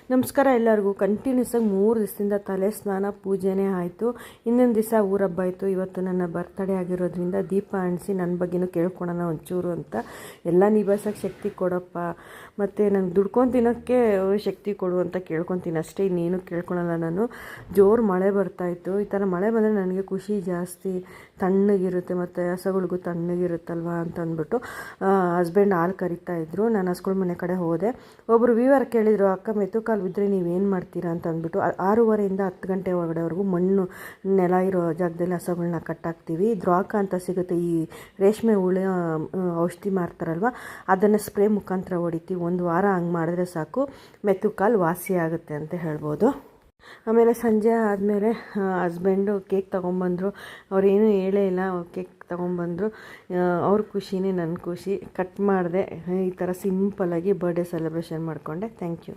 ನಮಸ್ಕಾರ ಎಲ್ಲರಿಗೂ. ಕಂಟಿನ್ಯೂಸ್ ಆಗಿ 3 ದಿವಸದಿಂದ ತಲೆ ಸ್ನಾನ ಪೂಜೆನೇ ಆಯಿತು. ಇನ್ನೊಂದು ದಿವಸ ಊರ ಹಬ್ಬ ಆಯಿತು. ಇವತ್ತು ನನ್ನ ಬರ್ತ್ಡೇ ಆಗಿರೋದ್ರಿಂದ ದೀಪ ಅಣಿಸಿ ನನ್ನ ಬಗ್ಗೆನೂ ಕೇಳ್ಕೊಳೋಣ ಒಂಚೂರು ಅಂತ. ಎಲ್ಲ ನಿಭಾಯಿಸೋಕ್ಕೆ ಶಕ್ತಿ ಕೊಡಪ್ಪ, ಮತ್ತು ನಂಗೆ ದುಡ್ಕೊಂಡು ತಿನ್ನೋಕ್ಕೆ ಶಕ್ತಿ ಕೊಡು ಅಂತ ಕೇಳ್ಕೊತೀನಿ ಅಷ್ಟೇ, ಇನ್ನೇನು ಕೇಳ್ಕೊಳಲ್ಲ ನಾನು. ಜೋರು ಮಳೆ ಬರ್ತಾಯಿತ್ತು. ಈ ಥರ ಮಳೆ ಬಂದರೆ ನನಗೆ ಖುಷಿ ಜಾಸ್ತಿ, ತಣ್ಣಗಿರುತ್ತೆ ಮತ್ತು ಹಸುಗಳಿಗೂ ತಣ್ಣಗಿರುತ್ತಲ್ವ ಅಂತ ಅಂದ್ಬಿಟ್ಟು ಹಸ್ಬೆಂಡ್ ಹಾಲು ಕರಿತಾಯಿದ್ರು. ನಾನು ಹಸುಗಳ ಮನೆ ಕಡೆ ಹೋದೆ. ಒಬ್ಬರು ವ್ಯೂವರ್ ಕೇಳಿದರು, ಅಕ್ಕ ಮೆತುಕಾಲು ಬಿದ್ದರೆ ನೀವೇನು ಮಾಡ್ತೀರಾ ಅಂತ ಅಂದ್ಬಿಟ್ಟು. 6:30 10 ಗಂಟೆ ಒಳಗಡೆವರೆಗೂ ಮಣ್ಣು ನೆಲ ಇರೋ ಜಾಗದಲ್ಲಿ ಹಸುಗಳನ್ನ ಕಟ್ಟಾಕ್ತೀವಿ. ದ್ರಾಕ ಅಂತ ಸಿಗುತ್ತೆ, ಈ ರೇಷ್ಮೆ ಹುಳ ಔಷಧಿ ಮಾರ್ತಾರಲ್ವ, ಅದನ್ನು ಸ್ಪ್ರೇ ಮುಖಾಂತರ ಹೊಡಿತೀವಿ. 1 ವಾರ ಹಂಗೆ ಮಾಡಿದ್ರೆ ಸಾಕು, ಮೆತುಕಾಲು ವಾಸಿ ಆಗುತ್ತೆ ಅಂತ ಹೇಳ್ಬೋದು. ಆಮೇಲೆ ಸಂಜೆ ಆದಮೇಲೆ ಹಸ್ಬೆಂಡು ಕೇಕ್ ತೊಗೊಂಬಂದರು. ಅವರೇನು ಹೇಳೇ ಇಲ್ಲ, ಕೇಕ್ ತೊಗೊಂಬಂದರು. ಅವ್ರ ಖುಷಿನೇ ನನ್ನ ಖುಷಿ. ಕಟ್ ಮಾಡಿದೆ. ಈ ಥರ ಸಿಂಪಲ್ಲಾಗಿ ಬರ್ಡೇ ಸೆಲೆಬ್ರೇಷನ್ ಮಾಡಿಕೊಂಡೆ. Thank you.